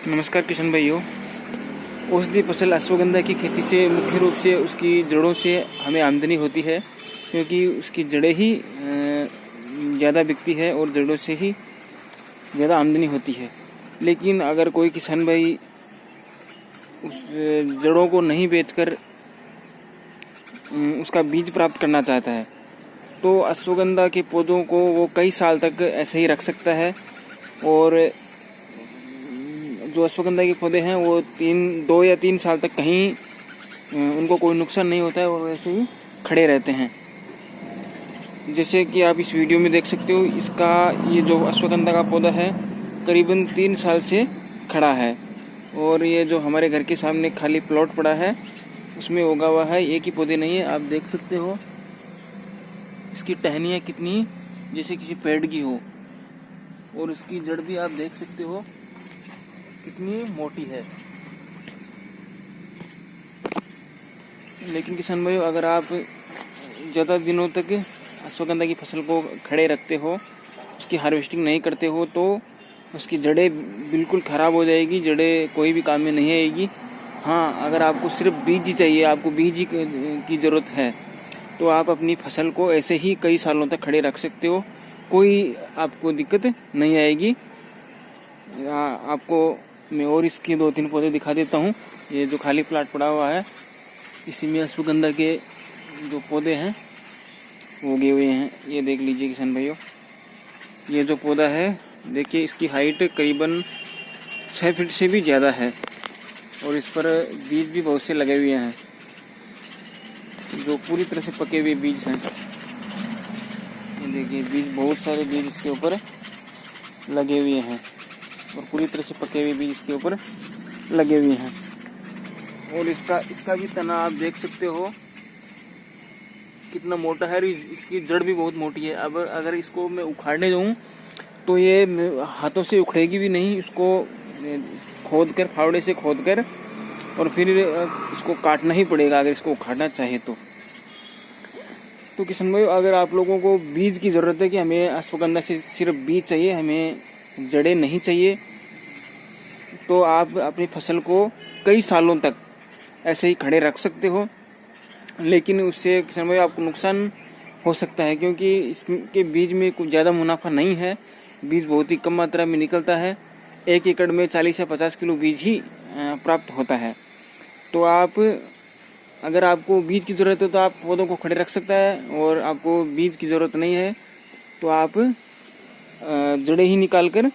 नमस्कार किशन भाइयों। औषधि फसल अश्वगंधा की खेती से मुख्य रूप से उसकी जड़ों से हमें आमदनी होती है, क्योंकि उसकी जड़ें ही ज़्यादा बिकती है और जड़ों से ही ज़्यादा आमदनी होती है। लेकिन अगर कोई किसान भाई उस जड़ों को नहीं बेचकर उसका बीज प्राप्त करना चाहता है, तो अश्वगंधा के पौधों को वो कई साल तक ऐसे ही रख सकता है। और जो अश्वगंधा के पौधे हैं वो 2 या 3 साल तक कहीं उनको कोई नुकसान नहीं होता है, वो वैसे ही खड़े रहते हैं। जैसे कि आप इस वीडियो में देख सकते हो, इसका ये जो अश्वगंधा का पौधा है करीबन 3 साल से खड़ा है। और ये जो हमारे घर के सामने खाली प्लॉट पड़ा है उसमें उगा हुआ है, एक ही पौधे नहीं है। आप देख सकते हो इसकी टहनियाँ कितनी जैसे किसी पेड़ की हो, और इसकी जड़ भी आप देख सकते हो कितनी मोटी है। लेकिन किसान भाइयों, अगर आप ज़्यादा दिनों तक अश्वगंधा की फसल को खड़े रखते हो, उसकी हार्वेस्टिंग नहीं करते हो, तो उसकी जड़ें बिल्कुल ख़राब हो जाएगी, जड़ें कोई भी काम में नहीं आएगी। हाँ, अगर आपको सिर्फ बीज ही चाहिए, आपको बीज ही की ज़रूरत है, तो आप अपनी फसल को ऐसे ही कई सालों तक खड़े रख सकते हो, कोई आपको दिक्कत नहीं आएगी। आपको मैं और इसके 2-3 पौधे दिखा देता हूँ। ये जो खाली प्लाट पड़ा हुआ है, इसी में अश्वगंधा के जो पौधे हैं वो उगे हुए हैं। ये देख लीजिए किसान भाइयों, ये जो पौधा है देखिए, इसकी हाइट करीबन 6 फीट से भी ज़्यादा है, और इस पर बीज भी बहुत से लगे हुए हैं, जो पूरी तरह से पके हुए बीज हैं। ये देखिए, बीज बहुत सारे बीज इसके ऊपर लगे हुए हैं, और पूरी तरह से पके हुए बीज इसके ऊपर लगे हुए हैं। और इसका भी तना आप देख सकते हो कितना मोटा है, इसकी जड़ भी बहुत मोटी है। अब अगर इसको मैं उखाड़ने जाऊँ तो ये हाथों से उखड़ेगी भी नहीं, इसको खोद कर, फावड़े से खोद कर, और फिर इसको काटना ही पड़ेगा अगर इसको उखाड़ना चाहे तो किसान भाई, अगर आप लोगों को बीज की ज़रूरत है कि हमें अश्वगंधा से सिर्फ बीज चाहिए, हमें जड़ें नहीं चाहिए, तो आप अपनी फसल को कई सालों तक ऐसे ही खड़े रख सकते हो। लेकिन उससे किसान भाई आपको नुकसान हो सकता है, क्योंकि इसके बीज में कुछ ज़्यादा मुनाफा नहीं है। बीज बहुत ही कम मात्रा में निकलता है, 1 एकड़ में 40 या 50 किलो बीज ही प्राप्त होता है। तो अगर आपको बीज की ज़रूरत है तो आप पौधों को खड़े रख सकता है, और आपको बीज की ज़रूरत नहीं है तो आप जड़ें ही निकाल कर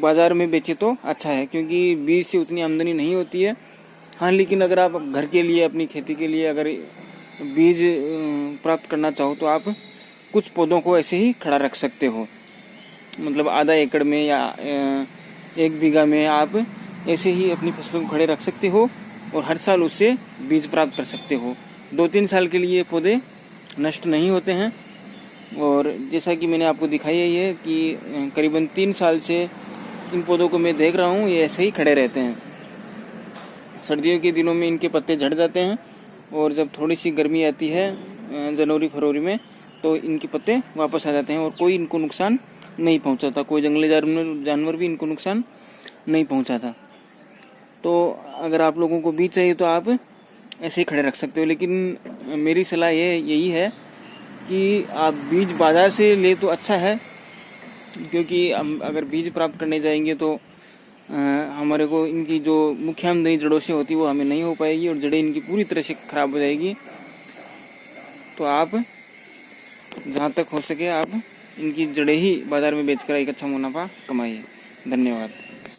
बाज़ार में बेचे तो अच्छा है, क्योंकि बीज से उतनी आमदनी नहीं होती है। हाँ, लेकिन अगर आप घर के लिए, अपनी खेती के लिए अगर बीज प्राप्त करना चाहो तो आप कुछ पौधों को ऐसे ही खड़ा रख सकते हो, मतलब आधा एकड़ में या 1 बीघा में आप ऐसे ही अपनी फसल को खड़े रख सकते हो, और हर साल उससे बीज प्राप्त कर सकते हो। 2-3 साल के लिए पौधे नष्ट नहीं होते हैं। और जैसा कि मैंने आपको दिखाई है ये कि करीबन 3 साल से इन पौधों को मैं देख रहा हूँ, ये ऐसे ही खड़े रहते हैं। सर्दियों के दिनों में इनके पत्ते झड़ जाते हैं, और जब थोड़ी सी गर्मी आती है जनवरी फरवरी में, तो इनके पत्ते वापस आ जाते हैं, और कोई इनको नुकसान नहीं पहुंचाता, कोई जंगली जानवर भी इनको नुकसान नहीं पहुंचाता। तो अगर आप लोगों को बीज चाहिए तो आप ऐसे ही खड़े रख सकते हो। लेकिन मेरी सलाह यही है कि आप बीज बाज़ार से ले तो अच्छा है, क्योंकि हम अगर बीज प्राप्त करने जाएंगे तो हमारे को इनकी जो मुख्य आमदनी जड़ों से होती है वो हमें नहीं हो पाएगी, और जड़ें इनकी पूरी तरह से ख़राब हो जाएगी। तो आप जहाँ तक हो सके आप इनकी जड़ें ही बाज़ार में बेचकर एक अच्छा मुनाफा कमाइए। धन्यवाद।